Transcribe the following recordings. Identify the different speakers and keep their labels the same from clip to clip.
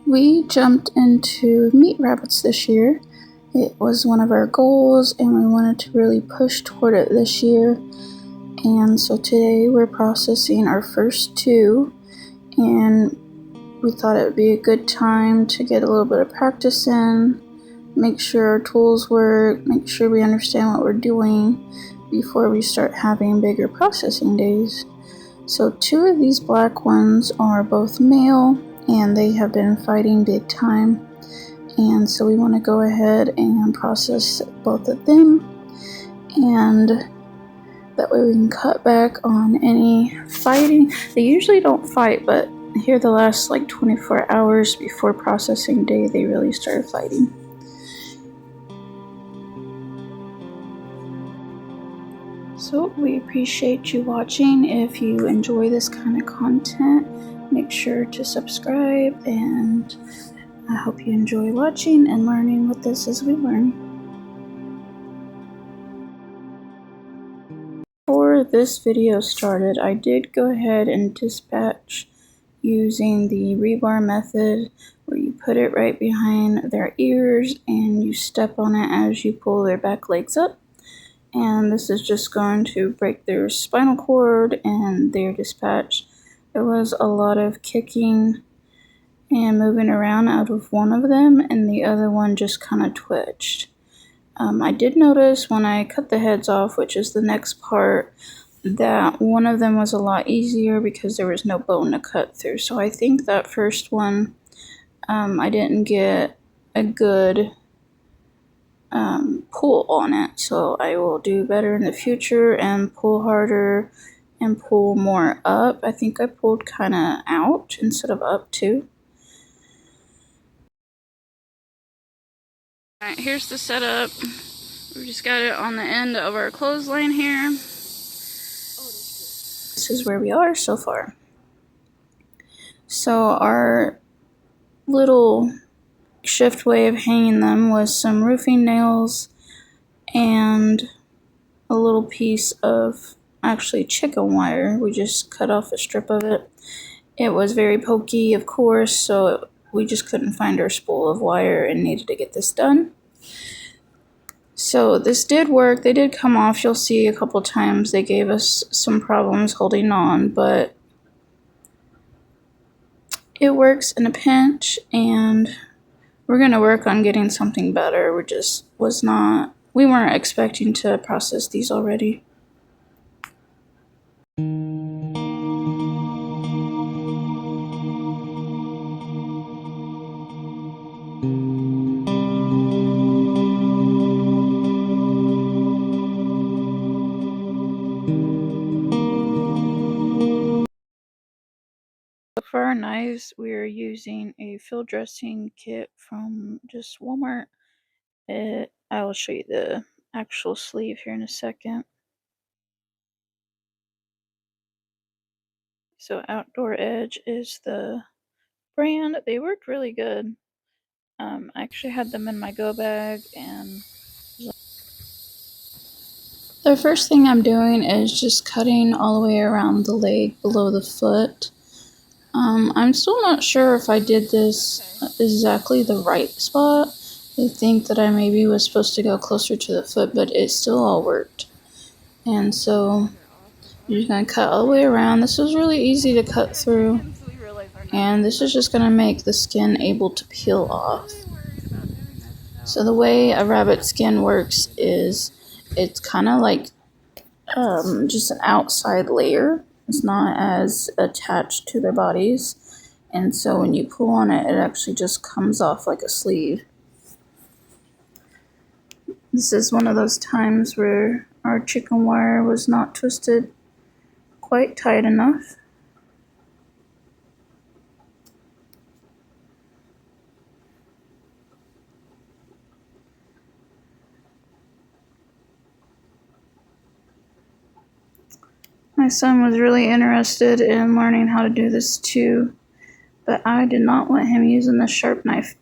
Speaker 1: We jumped into meat rabbits this year. It was one of our goals and we wanted to really push toward it this year. And so today we're processing our first two, and we thought it would be a good time to get a little bit of practice in, make sure our tools work, make sure we understand what we're doing before we start having bigger processing days. So two of these black ones are both male and they have been fighting big time. And so we want to go ahead and process both of them, and that way we can cut back on any fighting. They usually don't fight, but here the last 24 hours before processing day, they really started fighting. So we appreciate you watching. If you enjoy this kind of content, make sure to subscribe, and I hope you enjoy watching and learning with us as we learn. Before this video started, I did go ahead and dispatch using the rebar method, where you put it right behind their ears and you step on it as you pull their back legs up. And this is just going to break their spinal cord and their dispatch. There was a lot of kicking and moving around out of one of them, and the other one just kind of twitched. I did notice when I cut the heads off, which is the next part, that one of them was a lot easier because there was no bone to cut through. So I think that first one, I didn't get a good pull on it. So I will do better in the future and pull harder and pull more up. I think I pulled kind of out instead of up too. Alright, here's the setup. We just got it on the end of our clothesline here. This is where we are so far. So our little shift way of hanging them was some roofing nails and a little piece of actually chicken wire. We just cut off a strip of it. It was very pokey, of course, so we just couldn't find our spool of wire and needed to get this done. So this did work. They did come off. You'll see a couple times they gave us some problems holding on, but it works in a pinch, and we're going to work on getting something better. We weren't expecting to process these already. For our knives, we're using a field dressing kit from just Walmart. I will show you the actual sleeve here in a second. So Outdoor Edge is the brand. They worked really good. I actually had them in my go bag, and the first thing I'm doing is just cutting all the way around the leg below the foot. I'm still not sure if I did this exactly the right spot. I think that I maybe was supposed to go closer to the foot, but it still all worked. And so you're just going to cut all the way around. This was really easy to cut through, and this is just going to make the skin able to peel off. So the way a rabbit skin works is it's kind of like just an outside layer. It's not as attached to their bodies, and so when you pull on it, it actually just comes off like a sleeve. This is one of those times where our chicken wire was not twisted quite tight enough. My son was really interested in learning how to do this too, but I did not want him using the sharp knife.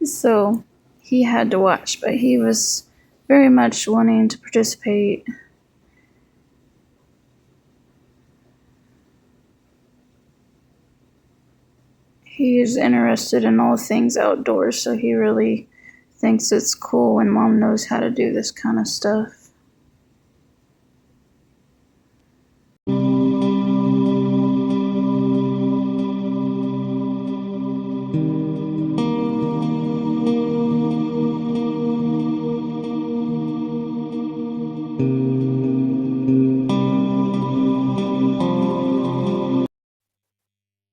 Speaker 1: So he had to watch, but he was very much wanting to participate. He's interested in all things outdoors, so he really thinks it's cool when mom knows how to do this kind of stuff.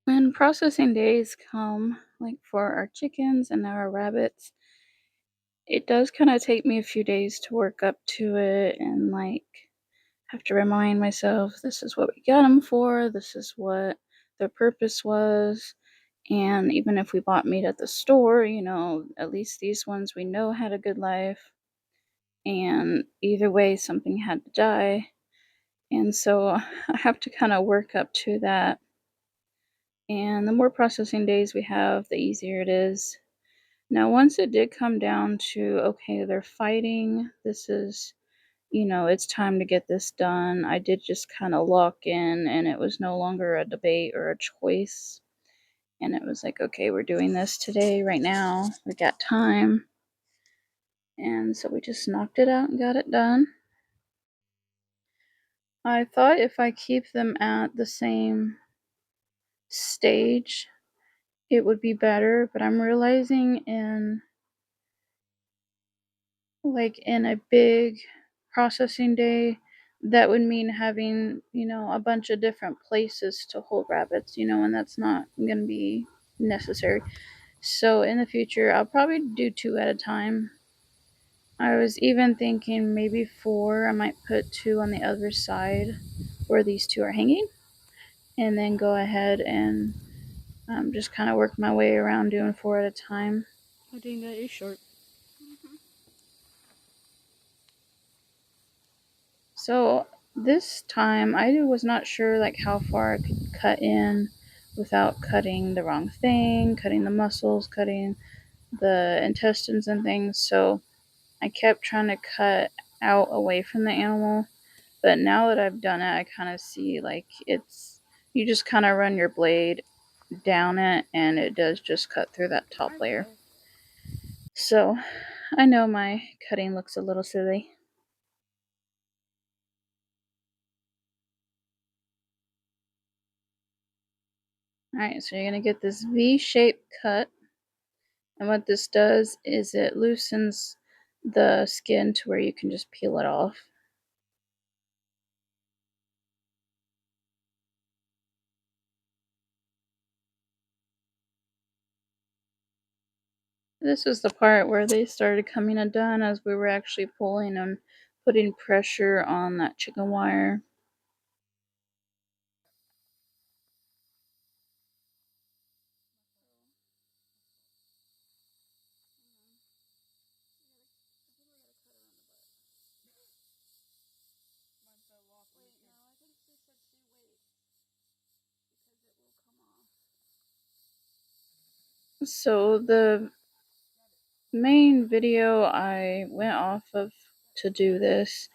Speaker 1: When processing days come, like for our chickens and our rabbits, it does kind of take me a few days to work up to it and like have to remind myself this is what we got them for, this is what their purpose was. And even if we bought meat at the store, at least these ones we know had a good life. And either way, something had to die. And so I have to kind of work up to that. And the more processing days we have, the easier it is. Now, once it did come down to, okay, they're fighting, this is, it's time to get this done, I did just kind of lock in, and it was no longer a debate or a choice. And it was like, okay, we're doing this today, right now, we got time. And so we just knocked it out and got it done. I thought if I keep them at the same stage, it would be better, but I'm realizing in a big processing day, that would mean having, a bunch of different places to hold rabbits, and that's not going to be necessary. So in the future, I'll probably do 2 at a time. I was even thinking maybe 4. I might put 2 on the other side where these 2 are hanging, and then go ahead and just kind of work my way around doing 4 at a time.
Speaker 2: I think that is short.
Speaker 1: So this time I was not sure like how far I could cut in without cutting the wrong thing, cutting the muscles, cutting the intestines and things. So I kept trying to cut out away from the animal. But now that I've done it, I kind of see like you just kind of run your blade down it and it does just cut through that top layer. So I know my cutting looks a little silly. Alright, so you're going to get this V-shaped cut. And what this does is it loosens the skin to where you can just peel it off. This was the part where they started coming undone as we were actually pulling and putting pressure on that chicken wire. So the main video I went off of to do this,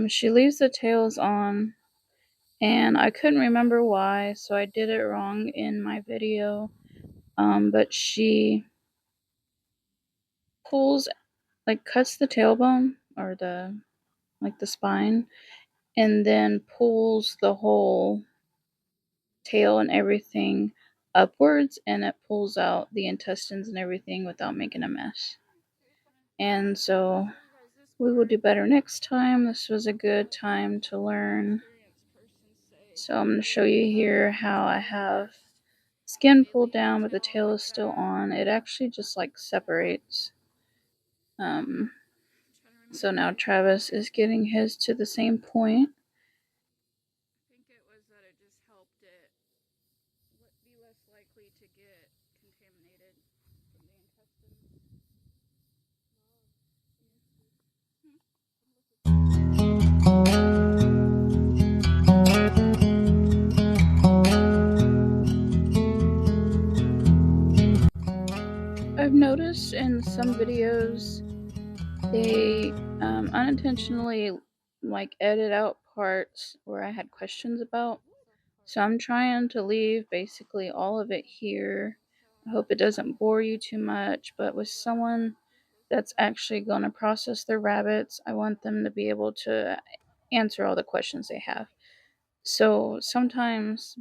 Speaker 1: she leaves the tails on, and I couldn't remember why, so I did it wrong in my video. But she pulls, like cuts the tailbone or the spine, and then pulls the whole tail and everything upwards, and it pulls out the intestines and everything without making a mess. And so we will do better next time. This was a good time to learn. So I'm going to show you here how I have skin pulled down but the tail is still on. It actually just like separates. So now Travis is getting his to the same point.
Speaker 2: I think it was that it just helped it be less likely to get contaminated from the intestines.
Speaker 1: I've noticed in some videos they unintentionally like edit out parts where I had questions about. So I'm trying to leave basically all of it here. I hope it doesn't bore you too much, but with someone that's actually going to process their rabbits, I want them to be able to answer all the questions they have. So sometimes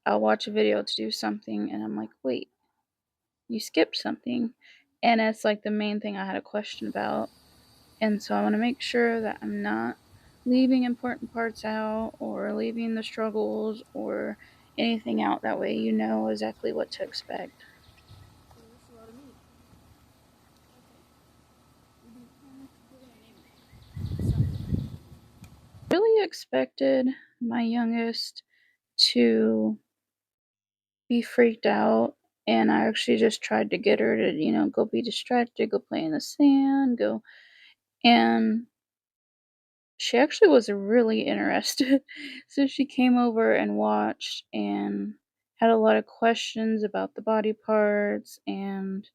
Speaker 1: I'll watch a video to do something and I'm like, wait, you skipped something. And it's like the main thing I had a question about. And so I want to make sure that I'm not leaving important parts out or leaving the struggles or anything out. That way you know exactly what to expect.
Speaker 2: So that's a lot of meat. We're gonna name it something.
Speaker 1: Really expected my youngest to be freaked out, and I actually just tried to get her to, go be distracted, go play in the sand, go. And she actually was really interested. So she came over and watched and had a lot of questions about the body parts and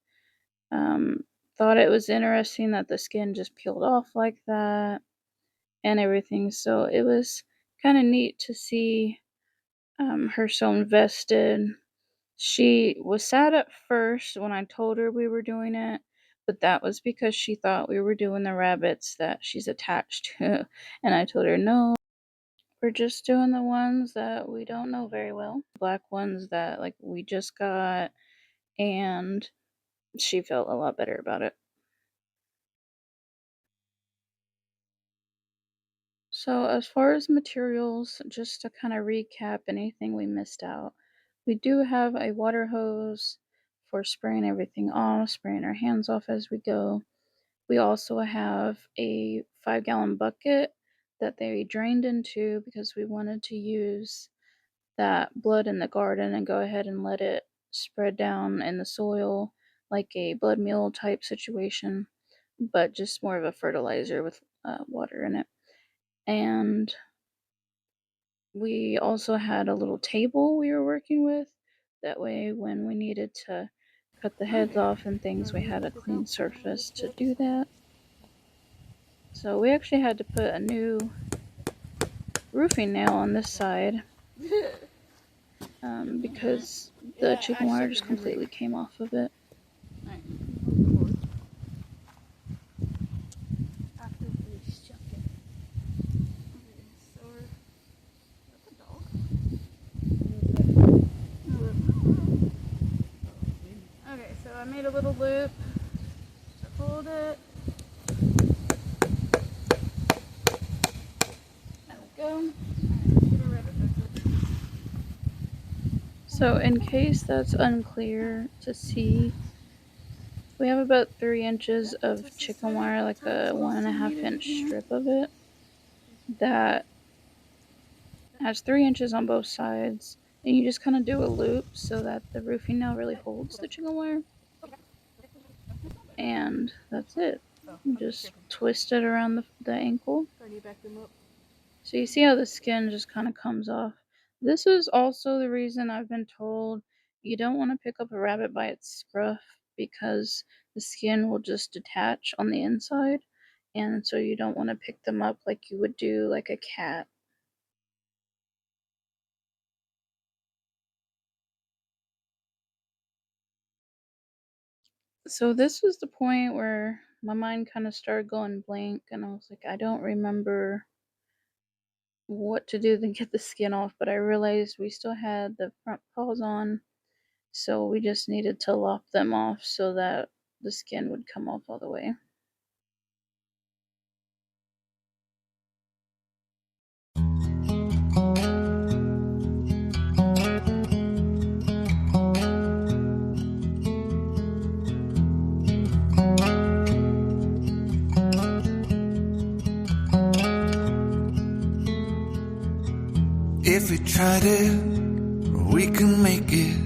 Speaker 1: um, thought it was interesting that the skin just peeled off like that and everything. So it was kind of neat to see her so invested. She was sad at first when I told her we were doing it, but that was because she thought we were doing the rabbits that she's attached to. And I told her, no, we're just doing the ones that we don't know very well. Black ones that like we just got, and she felt a lot better about it. So as far as materials, just to kind of recap anything we missed out, we do have a water hose for spraying everything off, spraying our hands off as we go. We also have a 5-gallon bucket that they drained into because we wanted to use that blood in the garden and go ahead and let it spread down in the soil like a blood meal type situation, but just more of a fertilizer with water in it. And we also had a little table we were working with. That way, when we needed to cut the heads
Speaker 2: Okay.
Speaker 1: off and things, we had a
Speaker 2: This out.
Speaker 1: clean surface to do that. So we actually had to put a new roofing nail on this side because the
Speaker 2: Yeah,
Speaker 1: chicken
Speaker 2: I
Speaker 1: wire
Speaker 2: shook
Speaker 1: just
Speaker 2: your memory.
Speaker 1: completely came off of it.
Speaker 2: Alright. After we shook it. Okay, so we're. That's a dog. Okay, so I made a little loop to hold it. There we go. Alright, let's get a rabbit hooker.
Speaker 1: So, in case that's unclear to see, we have about 3 inches of
Speaker 2: Twist this
Speaker 1: chicken
Speaker 2: tighter.
Speaker 1: wire, like
Speaker 2: Tie it as
Speaker 1: a
Speaker 2: close
Speaker 1: one and
Speaker 2: to
Speaker 1: a
Speaker 2: the
Speaker 1: half
Speaker 2: meat as you
Speaker 1: inch
Speaker 2: can.
Speaker 1: strip of it that has 3 inches on both sides. And you just kind of do a loop so that the roofing nail really holds the chicken wire. And that's it.
Speaker 2: Oh,
Speaker 1: You
Speaker 2: I'm
Speaker 1: just
Speaker 2: tripping.
Speaker 1: twist it around the ankle.
Speaker 2: I need to back them up.
Speaker 1: So you see how the skin just kind of comes off. This is also the reason I've been told you don't want to pick up a rabbit by its scruff because the skin will just detach on the inside. And so you don't want to pick them up like you would do like a cat. So this was the point where my mind kind of started going blank and I was like, I don't remember what to do to get the skin off, but I realized we still had the front paws on. So we just needed to lop them off so that the skin would come off all the way.
Speaker 3: If we tried it, we can make it.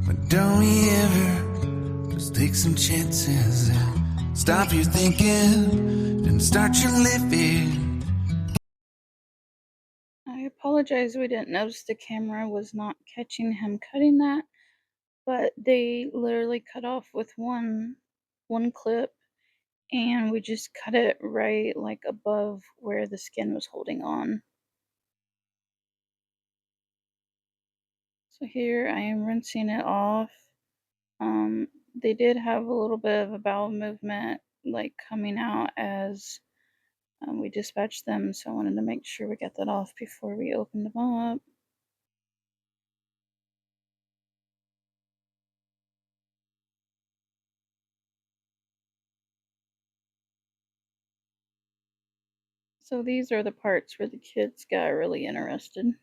Speaker 3: But don't we ever just take some chances and stop your thinking and start your living?
Speaker 1: I apologize we didn't notice the camera was not catching him cutting that, but they literally cut off with one clip and we just cut it right like above where the skin was holding on. So here I am rinsing it off. They did have a little bit of a bowel movement like coming out as we dispatched them, so I wanted to make sure we got that off before we opened them up. So these are the parts where the kids got really interested.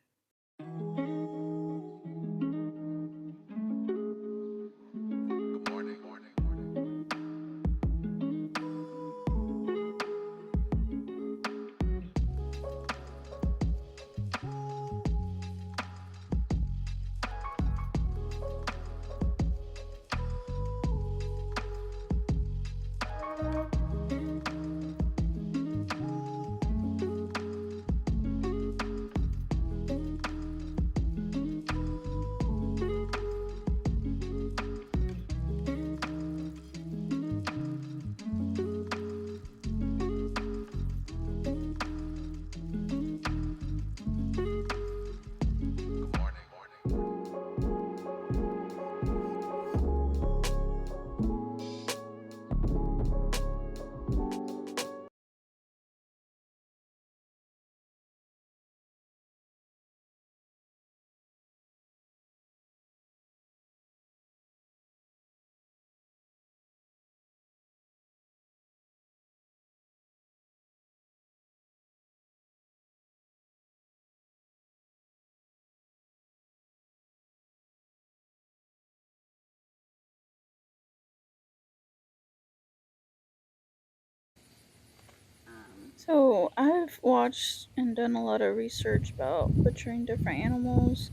Speaker 1: So I've watched and done a lot of research about butchering different animals.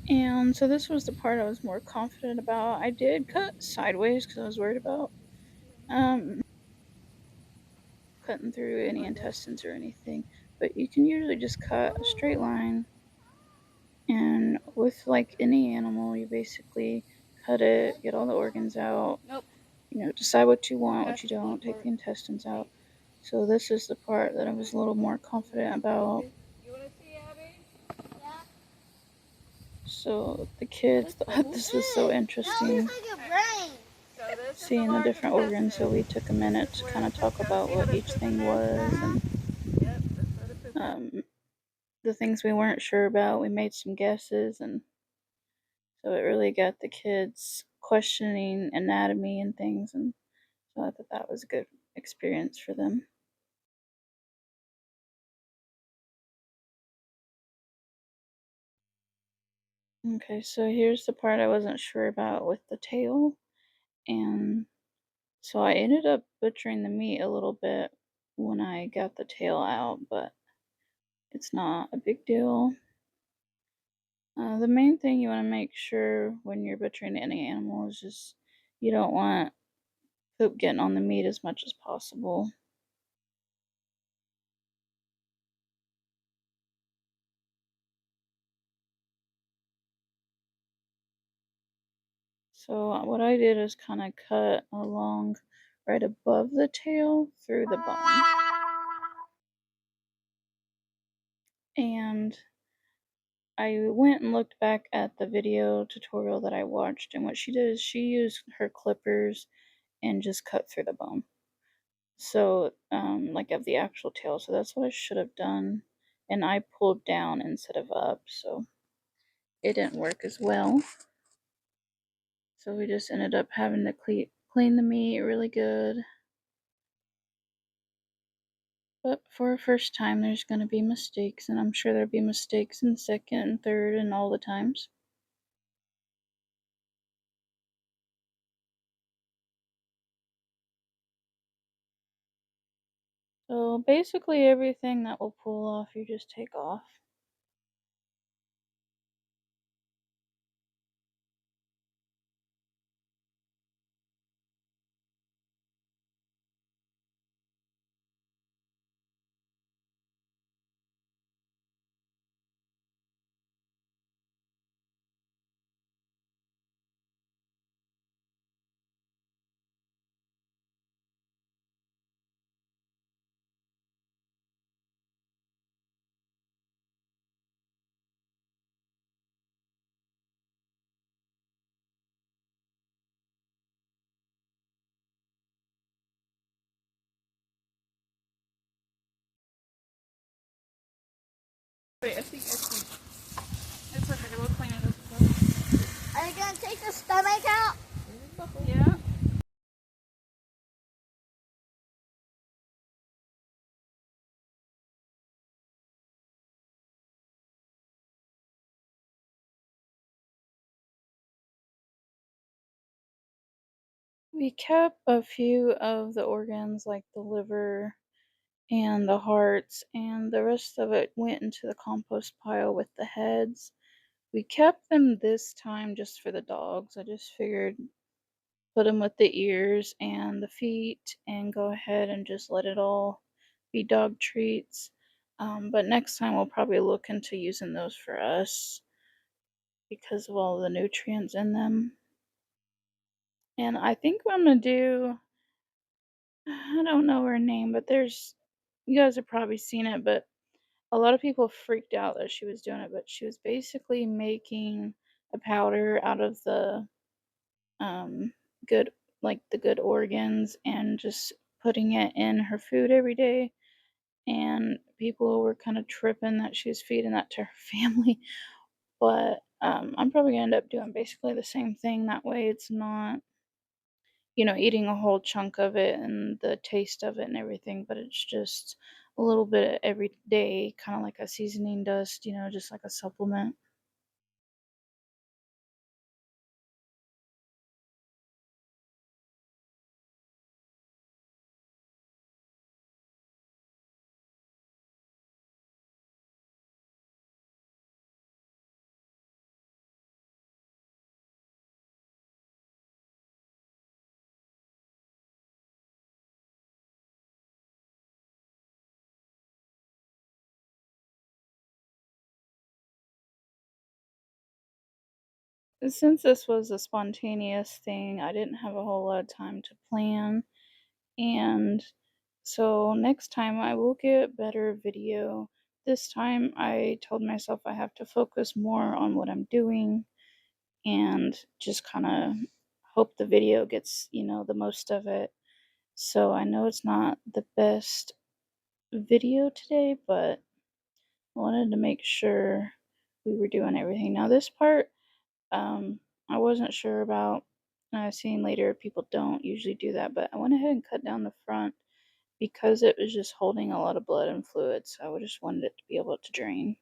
Speaker 1: And so this was the part I was more confident about. I did cut sideways because I was worried about um, cutting through any intestines or anything. But you can usually just cut a straight line. And with like any animal, you basically cut it, get all the organs out, decide what you want, what you don't, take the intestines out. So this is the part that I was a little more confident about.
Speaker 2: You want to see Abby? Yeah.
Speaker 1: So the kids thought this was so interesting,
Speaker 2: So this is the
Speaker 1: seeing the
Speaker 2: large
Speaker 1: different organs. So
Speaker 2: intestine.
Speaker 1: we took a minute
Speaker 2: This is
Speaker 1: to
Speaker 2: where
Speaker 1: kind
Speaker 2: the
Speaker 1: of
Speaker 2: poop
Speaker 1: talk
Speaker 2: goes.
Speaker 1: about
Speaker 2: See how
Speaker 1: what
Speaker 2: there's
Speaker 1: each
Speaker 2: poop in
Speaker 1: thing
Speaker 2: there?
Speaker 1: was and
Speaker 2: Yep, that's where the poop is.
Speaker 1: the things we weren't sure about. We made some guesses, and so it really got the kids questioning anatomy and things. And so I thought that was a good experience for them. Okay, so here's the part I wasn't sure about with the tail. And so I ended up butchering the meat a little bit when I got the tail out, but it's not a big deal. The main thing you want to make sure when you're butchering any animal is just you don't want poop getting on the meat as much as possible. So what I did is kind of cut along right above the tail through the bone. And I went and looked back at the video tutorial that I watched, and what she did is she used her clippers and just cut through the bone. So, like of the actual tail. So that's what I should have done. And I pulled down instead of up, so it didn't work as well. So we just ended up having to clean the meat really good. But for a first time, there's going to be mistakes, and I'm sure there'll be mistakes in second and third and all the times. So basically everything that will pull off, you just take off.
Speaker 2: Wait, I think. It's okay, we'll clean it up.
Speaker 4: Are you gonna take the stomach out?
Speaker 2: Yeah.
Speaker 1: We kept a few of the organs, like the liver and the hearts, and the rest of it went into the compost pile with the heads. We kept them this time just for the dogs. I just figured put them with the ears and the feet and go ahead and just let it all be dog treats. But next time we'll probably look into using those for us because of all the nutrients in them. And I think what I'm gonna do, I don't know her name, but you guys have probably seen it, but a lot of people freaked out that she was doing it, but she was basically making a powder out of the um good like the good organs and just putting it in her food every day, and people were kind of tripping that she was feeding that to her family. But I'm probably gonna end up doing basically the same thing. That way it's not, eating a whole chunk of it and the taste of it and everything, but it's just a little bit every day, kind of like a seasoning dust, just like a supplement. Since this was a spontaneous thing, I didn't have a whole lot of time to plan. And so next time I will get better video. This time I told myself I have to focus more on what I'm doing and just kind of hope the video gets, the most of it. So I know it's not the best video today, but I wanted to make sure we were doing everything. Now this part, I wasn't sure about, and I've seen later people don't usually do that, but I went ahead and cut down the front because it was just holding a lot of blood and fluids. So I just wanted it to be able to drain.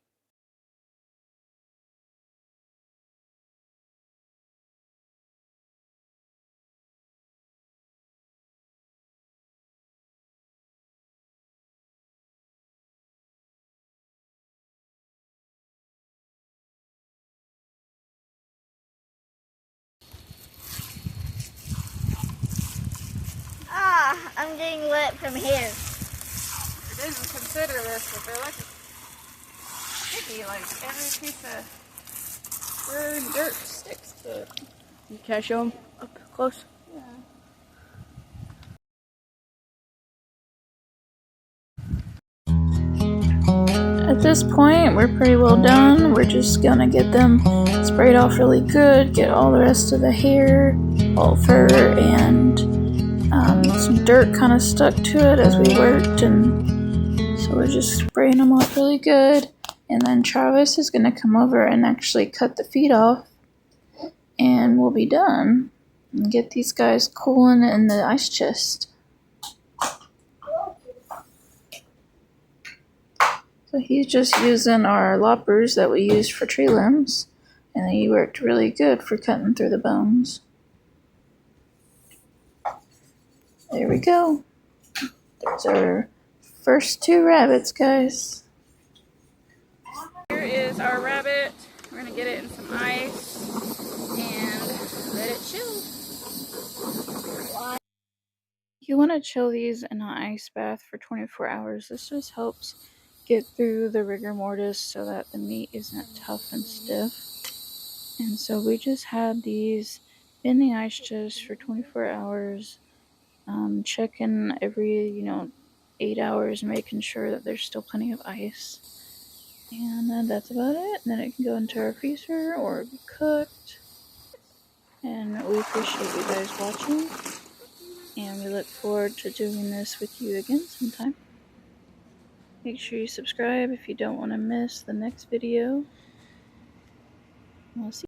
Speaker 4: Ah, I'm getting wet from here.
Speaker 2: I didn't consider this, but they're like sticky, like every piece of dirt sticks to it. Can I show them up close?
Speaker 1: Yeah. At this point, we're pretty well done. We're just gonna get them sprayed off really good, get all the rest of the hair, all fur, and some dirt kind of stuck to it as we worked, and so we're just spraying them off really good. And then Travis is gonna come over and actually cut the feet off, and we'll be done. And get these guys cooling in the ice chest. So he's just using our loppers that we used for tree limbs, and he worked really good for cutting through the bones. There we go. There's our first 2 rabbits, guys.
Speaker 2: Here is our rabbit. We're gonna get it in some ice and let it chill.
Speaker 1: You want to chill these in an ice bath for 24 hours. This just helps get through the rigor mortis so that the meat isn't tough and stiff. And so we just had these in the ice chest for 24 hours, checking every, 8 hours, making sure that there's still plenty of ice. And that's about it. And then it can go into our freezer or be cooked. And we appreciate you guys watching. And we look forward to doing this with you again sometime. Make sure you subscribe if you don't want to miss the next video. We'll see